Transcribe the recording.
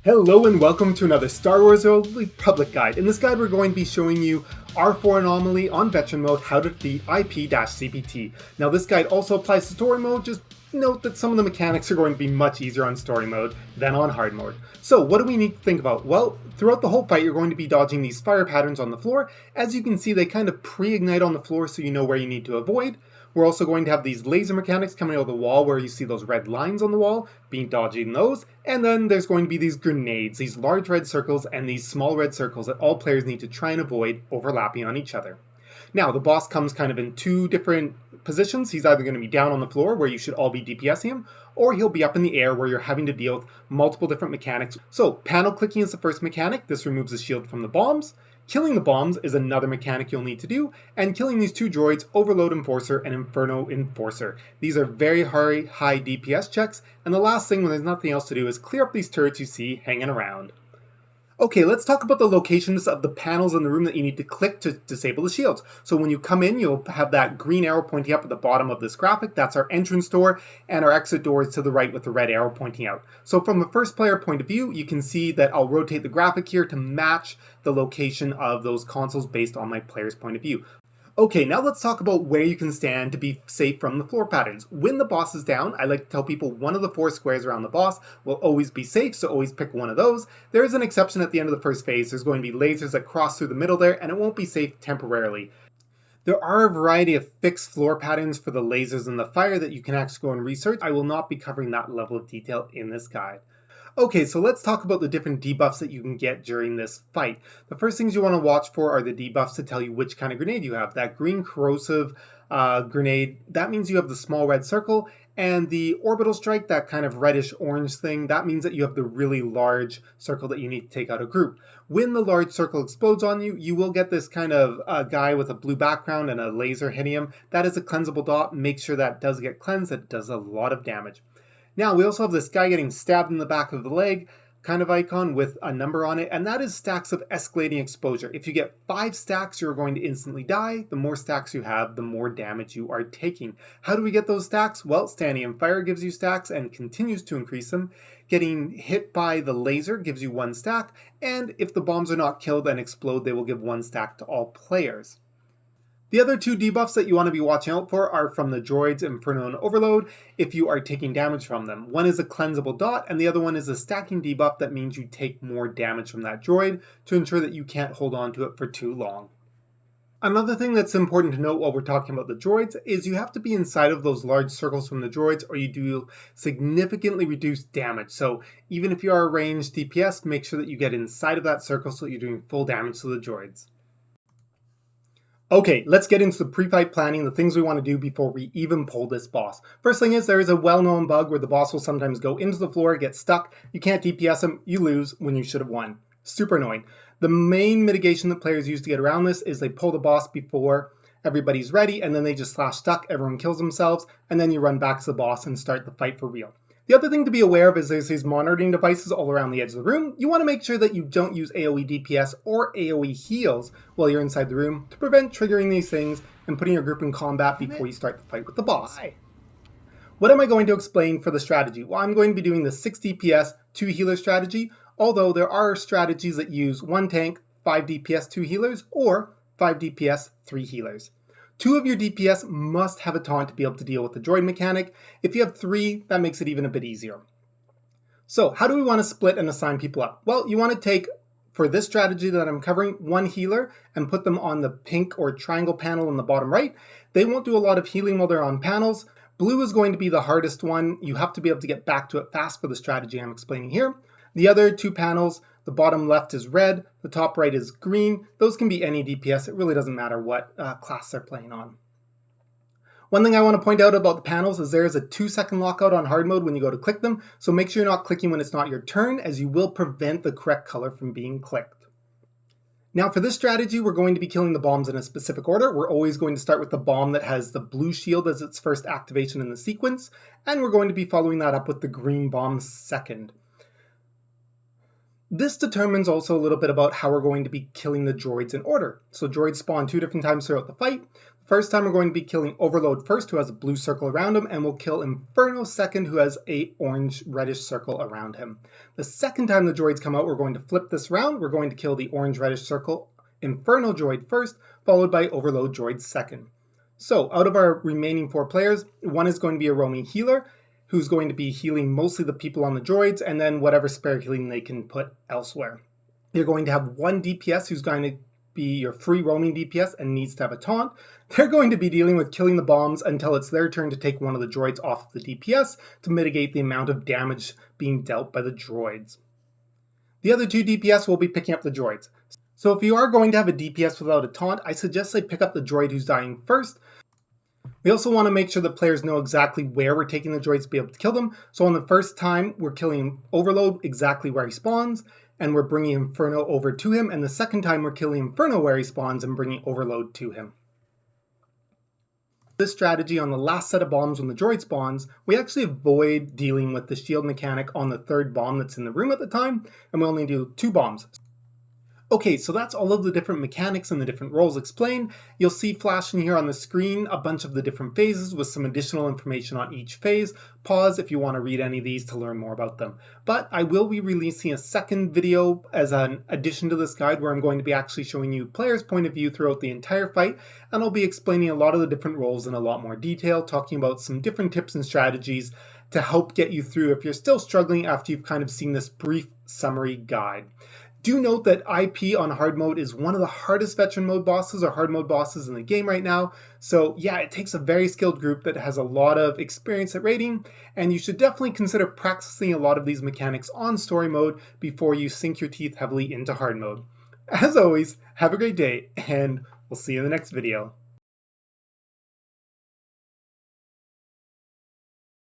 Hello and welcome to another Star Wars The Old Republic guide. In this guide we're going to be showing you R-4 Anomaly on Veteran mode, how to defeat IP-CPT. Now this guide also applies to story mode, just note that some of the mechanics are going to be much easier on story mode than on hard mode. So what do we need to think about? Well, throughout the whole fight you're going to be dodging these fire patterns on the floor. As you can see, they kind of pre-ignite on the floor so you know where you need to avoid. We're also going to have these laser mechanics coming out of the wall where you see those red lines on the wall, being dodging those, and then there's going to be these grenades, these large red circles and these small red circles that all players need to try and avoid overlapping on each other. Now, the boss comes kind of in two different positions. He's either going to be down on the floor where you should all be DPSing him, or he'll be up in the air where you're having to deal with multiple different mechanics. So, panel clicking is the first mechanic. This removes the shield from the bombs. Killing the bombs is another mechanic you'll need to do, and killing these two droids, Overload Enforcer and Inferno Enforcer. These are very high DPS checks, and the last thing when there's nothing else to do is clear up these turrets you see hanging around. Okay, let's talk about the locations of the panels in the room that you need to click to disable the shields. So when you come in, you'll have that green arrow pointing up at the bottom of this graphic. That's our entrance door, and our exit door is to the right with the red arrow pointing out. So from a first player point of view, you can see that I'll rotate the graphic here to match the location of those consoles based on my player's point of view. Okay, now let's talk about where you can stand to be safe from the floor patterns. When the boss is down, I like to tell people one of the 4 squares around the boss will always be safe, so always pick one of those. There is an exception at the end of the first phase. There's going to be lasers that cross through the middle there, and it won't be safe temporarily. There are a variety of fixed floor patterns for the lasers and the fire that you can actually go and research. I will not be covering that level of detail in this guide. Okay, so let's talk about the different debuffs that you can get during this fight. The first things you want to watch for are the debuffs to tell you which kind of grenade you have. That green corrosive grenade, that means you have the small red circle, and the orbital strike, that kind of reddish orange thing, that means that you have the really large circle that you need to take out a group. When the large circle explodes on you, you will get this kind of guy with a blue background and a laser hitting him. That is a cleansable dot. Make sure that does get cleansed. That does a lot of damage. Now, we also have this guy getting stabbed in the back of the leg kind of icon with a number on it, and that is stacks of escalating exposure. If you get 5 stacks, you're going to instantly die. The more stacks you have, the more damage you are taking. How do we get those stacks? Well, standing in fire gives you stacks and continues to increase them. Getting hit by the laser gives you 1 stack, and if the bombs are not killed and explode, they will give 1 stack to all players. The other 2 debuffs that you want to be watching out for are from the droids Inferno and Overload if you are taking damage from them. One is a cleansable dot, and the other one is a stacking debuff that means you take more damage from that droid to ensure that you can't hold on to it for too long. Another thing that's important to note while we're talking about the droids is you have to be inside of those large circles from the droids or you do significantly reduced damage. So even if you are a ranged DPS, make sure that you get inside of that circle so that you're doing full damage to the droids. Okay, let's get into the pre-fight planning, the things we want to do before we even pull this boss. First thing is there is a well-known bug where the boss will sometimes go into the floor, get stuck, you can't DPS him, you lose when you should have won. Super annoying. The main mitigation that players use to get around this is they pull the boss before everybody's ready and then they just slash stuck, everyone kills themselves, and then you run back to the boss and start the fight for real. The other thing to be aware of is there's these monitoring devices all around the edge of the room. You want to make sure that you don't use AoE DPS or AoE heals while you're inside the room to prevent triggering these things and putting your group in combat before you start the fight with the boss. What am I going to explain for the strategy? Well, I'm going to be doing the 6 DPS, 2 healer strategy, although there are strategies that use 1 tank, 5 DPS, 2 healers, or 5 DPS, 3 healers. 2 of your DPS must have a taunt to be able to deal with the droid mechanic. If you have 3, that makes it even a bit easier. So how do we want to split and assign people up? Well, you want to take, for this strategy that I'm covering, 1 healer and put them on the pink or triangle panel in the bottom right. They won't do a lot of healing while they're on panels. Blue is going to be the hardest one. You have to be able to get back to it fast for the strategy I'm explaining here. The other 2 panels, the bottom left is red, the top right is green. Those can be any DPS. It really doesn't matter what class they're playing on. One thing I want to point out about the panels is there is a 2-second lockout on hard mode when you go to click them, so make sure you're not clicking when it's not your turn, as you will prevent the correct color from being clicked. Now for this strategy, we're going to be killing the bombs in a specific order. We're always going to start with the bomb that has the blue shield as its first activation in the sequence, and we're going to be following that up with the green bomb second. This determines also a little bit about how we're going to be killing the droids in order. So droids spawn 2 different times throughout the fight. First time we're going to be killing Overload first, who has a blue circle around him, and we'll kill Inferno second, who has a orange-reddish circle around him. The second time the droids come out, we're going to flip this round. We're going to kill the orange-reddish circle Inferno droid first, followed by Overload droid second. So out of our remaining 4 players, one is going to be a roaming healer, who's going to be healing mostly the people on the droids, and then whatever spare healing they can put elsewhere. You're going to have one DPS who's going to be your free roaming DPS and needs to have a taunt. They're going to be dealing with killing the bombs until it's their turn to take one of the droids off of the DPS to mitigate the amount of damage being dealt by the droids. The other 2 DPS will be picking up the droids. So if you are going to have a DPS without a taunt, I suggest they pick up the droid who's dying first. We also want to make sure the players know exactly where we're taking the droids to be able to kill them. So on the first time, we're killing Overload exactly where he spawns, and we're bringing Inferno over to him. And the second time, we're killing Inferno where he spawns and bringing Overload to him. This strategy on the last set of bombs when the droid spawns, we actually avoid dealing with the shield mechanic on the 3rd bomb that's in the room at the time, and we only do 2 bombs. Okay, so that's all of the different mechanics and the different roles explained. You'll see flashing here on the screen a bunch of the different phases with some additional information on each phase. Pause if you want to read any of these to learn more about them. But I will be releasing a second video as an addition to this guide where I'm going to be actually showing you players' point of view throughout the entire fight, and I'll be explaining a lot of the different roles in a lot more detail, talking about some different tips and strategies to help get you through if you're still struggling after you've kind of seen this brief summary guide. Do note that IP on hard mode is one of the hardest veteran mode bosses or hard mode bosses in the game right now. So yeah, it takes a very skilled group that has a lot of experience at raiding, and you should definitely consider practicing a lot of these mechanics on story mode before you sink your teeth heavily into hard mode. As always, have a great day, and we'll see you in the next video.